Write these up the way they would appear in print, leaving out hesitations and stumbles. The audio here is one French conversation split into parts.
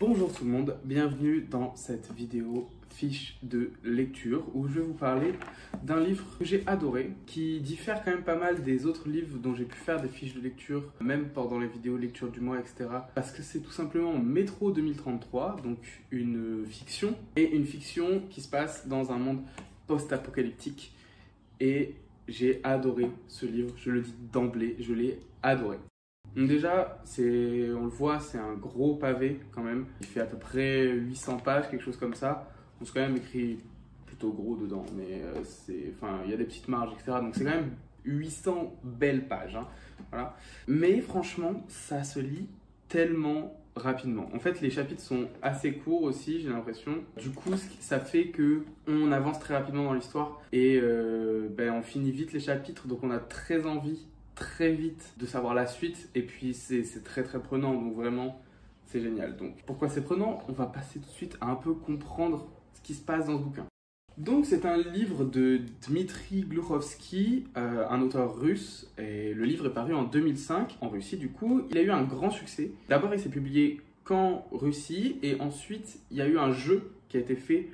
Bonjour tout le monde, bienvenue dans cette vidéo fiche de lecture où je vais vous parler d'un livre que j'ai adoré, qui diffère quand même pas mal des autres livres dont j'ai pu faire des fiches de lecture, même pendant les vidéos lecture du mois, etc. Parce que c'est tout simplement Métro 2033, donc une fiction, et une fiction qui se passe dans un monde post-apocalyptique. Et j'ai adoré ce livre, je le dis d'emblée, je l'ai adoré. Donc déjà, on le voit, c'est un gros pavé quand même. Il fait à peu près 800 pages, quelque chose comme ça. On se quand même écrit plutôt gros dedans, mais il y a des petites marges, etc. Donc c'est quand même 800 belles pages. Hein. Voilà. Mais franchement, ça se lit tellement rapidement. En fait, les chapitres sont assez courts aussi, j'ai l'impression. Du coup, ça fait qu'on avance très rapidement dans l'histoire et on finit vite les chapitres, donc on a très envie très vite de savoir la suite, et puis c'est très prenant, donc vraiment c'est génial. Donc pourquoi c'est prenant? On va passer tout de suite à un peu comprendre ce qui se passe dans ce bouquin. Donc c'est un livre de Dmitri Gloukovski, un auteur russe, et le livre est paru en 2005 en Russie. Du coup il a eu un grand succès. D'abord il s'est publié qu'en Russie, et ensuite il y a eu un jeu qui a été fait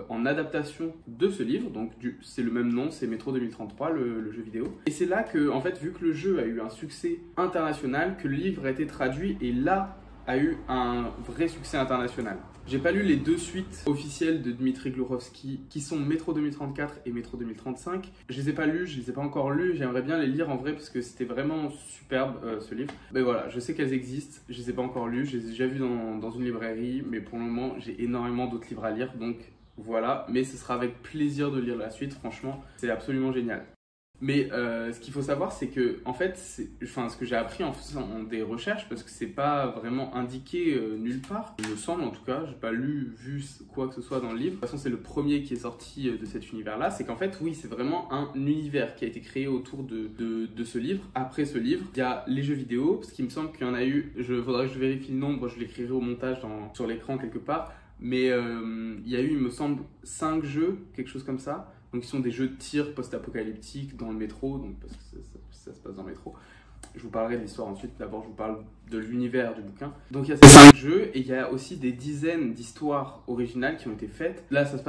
en adaptation de ce livre, donc c'est le même nom, c'est Métro 2033, le jeu vidéo. Et c'est là que, en fait, vu que le jeu a eu un succès international, que le livre a été traduit et là a eu un vrai succès international. J'ai pas lu les deux suites officielles de Dmitri Gloukovski, qui sont Métro 2034 et Métro 2035. Je les ai pas lus, je les ai pas encore lus, j'aimerais bien les lire en vrai parce que c'était vraiment superbe ce livre. Mais voilà, je sais qu'elles existent, je les ai pas encore lus, je les ai déjà vus dans une librairie, mais pour le moment j'ai énormément d'autres livres à lire, donc voilà, mais ce sera avec plaisir de lire la suite, franchement, c'est absolument génial. Mais ce qu'il faut savoir, c'est que, en fait, ce que j'ai appris en faisant des recherches, parce que c'est pas vraiment indiqué nulle part, il me semble en tout cas, j'ai pas vu quoi que ce soit dans le livre. De toute façon, c'est le premier qui est sorti de cet univers-là, c'est qu'en fait, oui, c'est vraiment un univers qui a été créé autour de ce livre. Après ce livre, il y a les jeux vidéo, parce qu'il me semble qu'il y en a eu, faudrait que je vérifie le nombre, je l'écrirai au montage sur l'écran quelque part. Mais il y a eu, il me semble, 5 jeux, quelque chose comme ça. Donc, qui sont des jeux de tir post-apocalyptiques dans le métro, donc, parce que ça se passe dans le métro. Je vous parlerai de l'histoire ensuite. D'abord, je vous parle de l'univers du bouquin. Donc, il y a ces 5 jeux et il y a aussi des dizaines d'histoires originales qui ont été faites. Là, ça se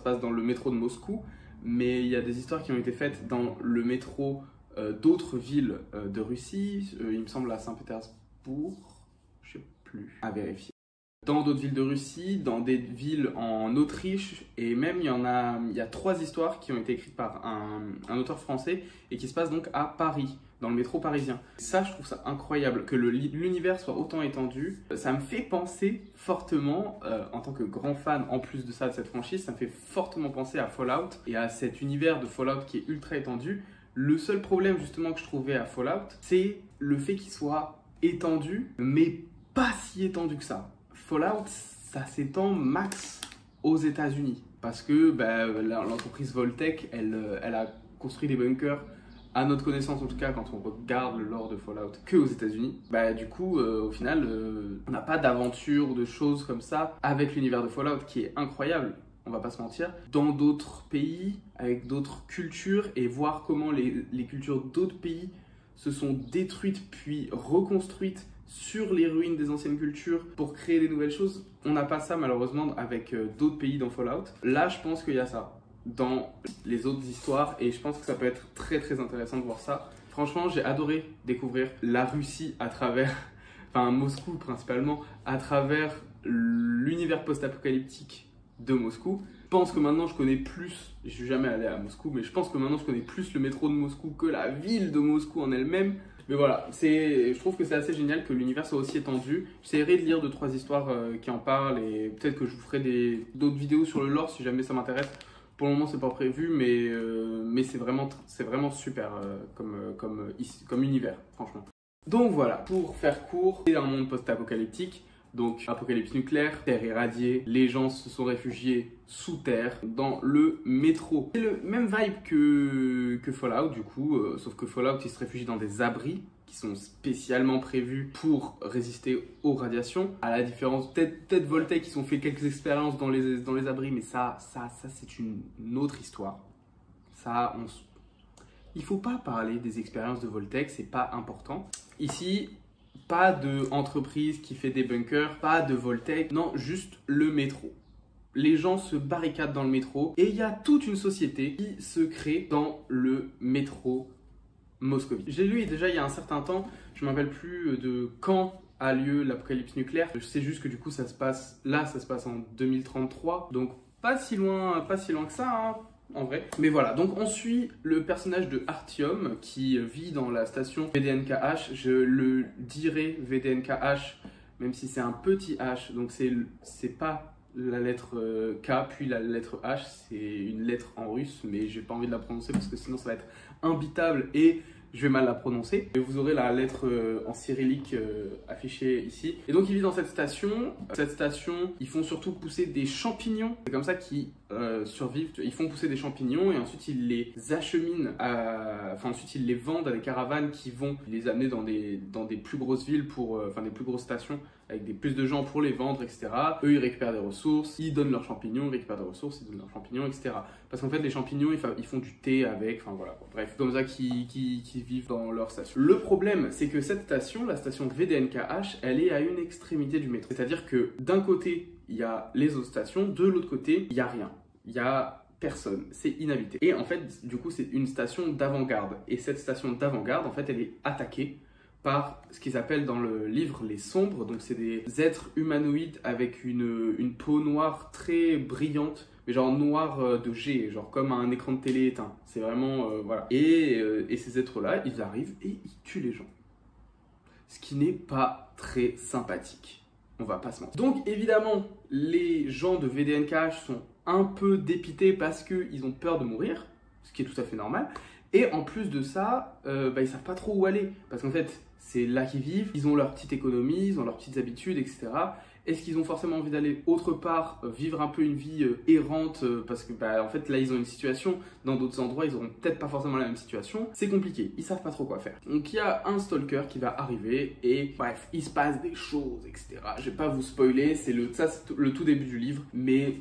passe dans le métro de Moscou, mais il y a des histoires qui ont été faites dans le métro d'autres villes de Russie. Il me semble à Saint-Pétersbourg, je sais plus, à vérifier. Dans d'autres villes de Russie, dans des villes en Autriche, et même il y a 3 histoires qui ont été écrites par un auteur français et qui se passent donc à Paris, dans le métro parisien. Ça, je trouve ça incroyable, que l'univers soit autant étendu. Ça me fait penser fortement, en tant que grand fan en plus de ça de cette franchise, ça me fait fortement penser à Fallout et à cet univers de Fallout qui est ultra étendu. Le seul problème justement que je trouvais à Fallout, c'est le fait qu'il soit étendu, mais pas si étendu que ça. Fallout, ça s'étend max aux États-Unis parce que l'entreprise Voltec, elle a construit des bunkers, à notre connaissance en tout cas, quand on regarde le lore de Fallout, que aux États-Unis. Du coup, au final, on n'a pas d'aventure ou de choses comme ça avec l'univers de Fallout qui est incroyable. On va pas se mentir, dans d'autres pays, avec d'autres cultures, et voir comment les cultures d'autres pays se sont détruites puis reconstruites sur les ruines des anciennes cultures pour créer des nouvelles choses. On n'a pas ça malheureusement avec d'autres pays dans Fallout. Là, je pense qu'il y a ça dans les autres histoires et je pense que ça peut être très intéressant de voir ça. Franchement, j'ai adoré découvrir la Russie à travers, Moscou principalement, à travers l'univers post-apocalyptique de Moscou. Je pense que maintenant je connais plus, je suis jamais allé à Moscou, mais je pense que maintenant je connais plus le métro de Moscou que la ville de Moscou en elle-même. Mais voilà, je trouve que c'est assez génial que l'univers soit aussi étendu. J'essaierai de lire 2-3 histoires qui en parlent et peut-être que je vous ferai d'autres vidéos sur le lore si jamais ça m'intéresse. Pour le moment, c'est pas prévu, mais c'est vraiment super comme univers, franchement. Donc voilà, pour faire court, c'est un monde post-apocalyptique. Donc, apocalypse nucléaire, terre irradiée, les gens se sont réfugiés sous terre dans le métro. C'est le même vibe que Fallout du coup, sauf que Fallout il se réfugie dans des abris qui sont spécialement prévus pour résister aux radiations. À la différence, peut-être Voltec, ils ont fait quelques expériences dans les abris, mais ça c'est une autre histoire. Il faut pas parler des expériences de Voltec, c'est pas important. Ici, Pas de entreprise qui fait des bunkers, pas de Voltec, non, juste le métro. Les gens se barricadent dans le métro et il y a toute une société qui se crée dans le métro moscovite. J'ai lu déjà il y a un certain temps, je ne me rappelle plus de quand a lieu l'apocalypse nucléaire. Je sais juste que du coup ça se passe en 2033, donc pas si loin que ça, hein, en vrai. Mais voilà, donc on suit le personnage de Artyom qui vit dans la station VDNKH. Je le dirai VDNKH, même si c'est un petit H, donc c'est pas la lettre K puis la lettre H, c'est une lettre en russe, mais j'ai pas envie de la prononcer parce que sinon ça va être imbitable et je vais mal la prononcer. Et vous aurez la lettre en cyrillique affichée ici. Et donc il vit dans cette station. Cette station, ils font surtout pousser des champignons. C'est comme ça qu'ils survivent. Ils font pousser des champignons et ensuite ils les acheminent, ensuite ils les vendent à des caravanes qui vont les amener dans des plus grosses villes, des plus grosses stations avec plus de gens pour les vendre, etc. Eux, ils récupèrent des ressources, ils donnent leurs champignons, ils récupèrent des ressources, ils donnent leurs champignons, etc. Parce qu'en fait, les champignons, ils font du thé avec, enfin voilà. Bref, comme ça qu'ils vivent dans leur station. Le problème, c'est que cette station, la station VDNKH, elle est à une extrémité du métro. C'est-à-dire que d'un côté, il y a les autres stations, de l'autre côté, il n'y a rien. Il y a personne, c'est inhabité. Et en fait, du coup, c'est une station d'avant-garde. Et cette station d'avant-garde, en fait, elle est attaquée par ce qu'ils appellent dans le livre les sombres. Donc c'est des êtres humanoïdes avec une peau noire très brillante, mais genre noir de jet, genre comme un écran de télé éteint. C'est vraiment, voilà. Et ces êtres-là, ils arrivent et ils tuent les gens. Ce qui n'est pas très sympathique. On va pas se mentir. Donc évidemment, les gens de VDNKH sont un peu dépités parce qu'ils ont peur de mourir, ce qui est tout à fait normal. Et en plus de ça, ils savent pas trop où aller. Parce qu'en fait, c'est là qu'ils vivent, ils ont leur petite économie, ils ont leurs petites habitudes, etc. Est-ce qu'ils ont forcément envie d'aller autre part, vivre un peu une vie errante parce que en fait là ils ont une situation, dans d'autres endroits ils auront peut-être pas forcément la même situation. C'est compliqué, ils savent pas trop quoi faire. Donc il y a un stalker qui va arriver et bref, il se passe des choses, etc. Je vais pas vous spoiler, c'est le tout début du livre, mais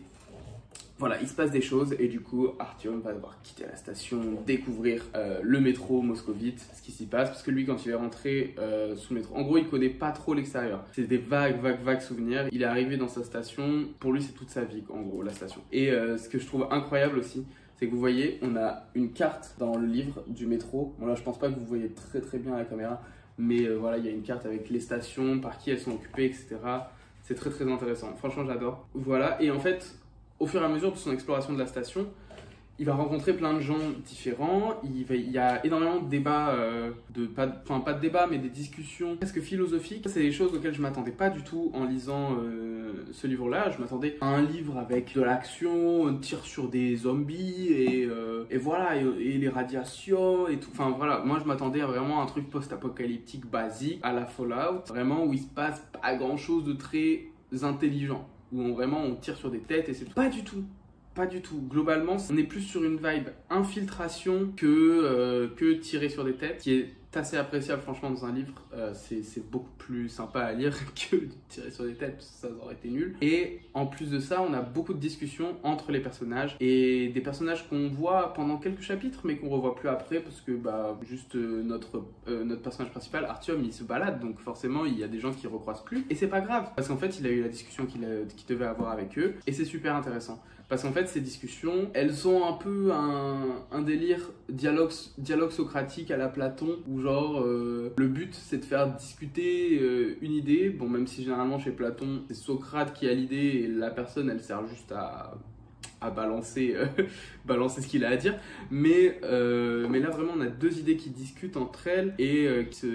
voilà, il se passe des choses et du coup, Artyom va devoir quitter la station, découvrir le métro moscovite, ce qui s'y passe, parce que lui, quand il est rentré sous le métro, en gros, il connaît pas trop l'extérieur. C'est des vagues souvenirs. Il est arrivé dans sa station, pour lui, c'est toute sa vie, en gros, la station. Et ce que je trouve incroyable aussi, c'est que vous voyez, on a une carte dans le livre du métro. Bon là, je pense pas que vous voyez très bien à la caméra, mais voilà, il y a une carte avec les stations, par qui elles sont occupées, etc. C'est très intéressant. Franchement, j'adore. Voilà, et en fait, au fur et à mesure de son exploration de la station, il va rencontrer plein de gens différents. Il y a énormément de débats, pas de débats, mais des discussions presque philosophiques. C'est des choses auxquelles je ne m'attendais pas du tout en lisant ce livre-là. Je m'attendais à un livre avec de l'action, un tir sur des zombies et voilà, et les radiations et tout. Enfin voilà, moi je m'attendais à vraiment un truc post-apocalyptique basique à la Fallout, vraiment où il se passe pas grand-chose de très intelligent, où on tire sur des têtes et c'est tout. Pas du tout. Pas du tout. Globalement, on est plus sur une vibe infiltration que tirer sur des têtes, qui est assez appréciable franchement dans un livre. C'est beaucoup plus sympa à lire que de tirer sur des têtes, parce que ça aurait été nul. Et en plus de ça, on a beaucoup de discussions entre les personnages, et des personnages qu'on voit pendant quelques chapitres, mais qu'on revoit plus après, parce que juste notre personnage principal, Artyom, il se balade, donc forcément il y a des gens qui ne recroisent plus. Et c'est pas grave, parce qu'en fait il a eu la discussion qu'il devait avoir avec eux, et c'est super intéressant. Parce qu'en fait, ces discussions, elles ont un peu un délire dialogue socratique à la Platon, où genre, le but, c'est de faire discuter une idée. Bon, même si généralement, chez Platon, c'est Socrate qui a l'idée et la personne, elle sert juste à balancer ce qu'il a à dire. Mais là, vraiment, on a deux idées qui discutent entre elles et qui se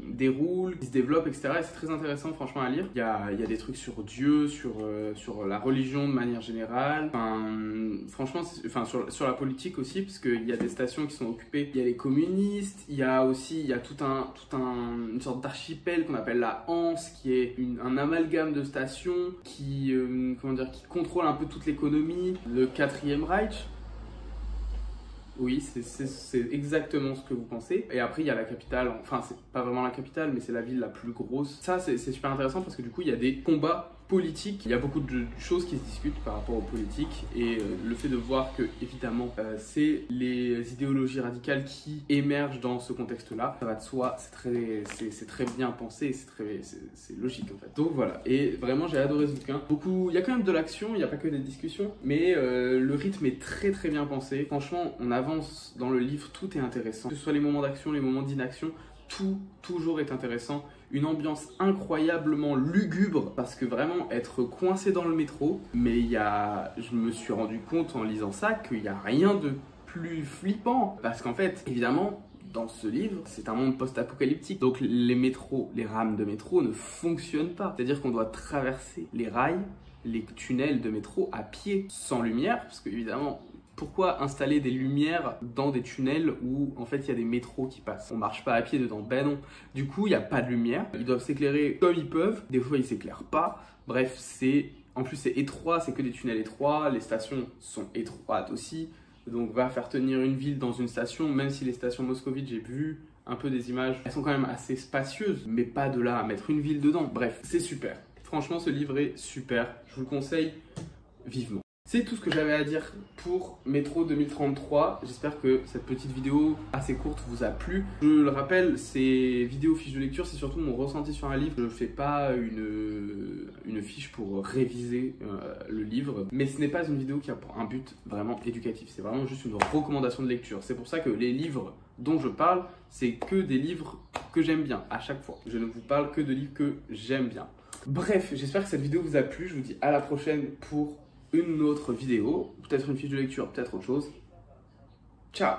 déroulent, qui se développent, etc. Et c'est très intéressant, franchement, à lire. Il y a des trucs sur Dieu, sur la religion de manière générale. Franchement, sur la politique aussi, parce qu'il y a des stations qui sont occupées. Il y a les communistes, il y a une sorte d'archipel qu'on appelle la Hanse, qui est un amalgame de stations qui contrôle un peu toute l'économie. Le 4e Reich. Oui, c'est exactement ce que vous pensez. Et après, il y a la capitale, enfin, c'est pas vraiment la capitale, mais c'est la ville la plus grosse. Ça, c'est super intéressant parce que du coup, il y a des combats politique. Il y a beaucoup de choses qui se discutent par rapport aux politiques et le fait de voir que, évidemment, c'est les idéologies radicales qui émergent dans ce contexte-là. Ça va de soi, c'est très bien pensé, c'est logique en fait. Donc voilà, et vraiment j'ai adoré ce bouquin. Il y a quand même de l'action, il n'y a pas que des discussions, mais le rythme est très bien pensé. Franchement, on avance dans le livre, tout est intéressant. Que ce soit les moments d'action, les moments d'inaction, toujours est intéressant. Une ambiance incroyablement lugubre parce que vraiment être coincé dans le métro, mais je me suis rendu compte en lisant ça qu'il n'y a rien de plus flippant parce qu'en fait, évidemment, dans ce livre, c'est un monde post-apocalyptique. Donc les rames de métro ne fonctionnent pas. C'est-à-dire qu'on doit traverser les rails, les tunnels de métro à pied, sans lumière, parce que évidemment, pourquoi installer des lumières dans des tunnels où en fait il y a des métros qui passent? On marche pas à pied dedans, ben non. Du coup, il n'y a pas de lumière. Ils doivent s'éclairer comme ils peuvent. Des fois, ils s'éclairent pas. Bref, en plus c'est étroit, c'est que des tunnels étroits. Les stations sont étroites aussi. Donc va faire tenir une ville dans une station, même si les stations moscovites, j'ai vu un peu des images, elles sont quand même assez spacieuses, mais pas de là à mettre une ville dedans. Bref, c'est super. Franchement, ce livre est super. Je vous le conseille vivement. C'est tout ce que j'avais à dire pour Métro 2033. J'espère que cette petite vidéo assez courte vous a plu. Je le rappelle, ces vidéos fiches de lecture, c'est surtout mon ressenti sur un livre. Je ne fais pas une fiche pour réviser le livre, mais ce n'est pas une vidéo qui a pour un but vraiment éducatif. C'est vraiment juste une recommandation de lecture. C'est pour ça que les livres dont je parle, c'est que des livres que j'aime bien à chaque fois. Je ne vous parle que de livres que j'aime bien. Bref, j'espère que cette vidéo vous a plu. Je vous dis à la prochaine pour une autre vidéo, peut-être une fiche de lecture, peut-être autre chose. Ciao!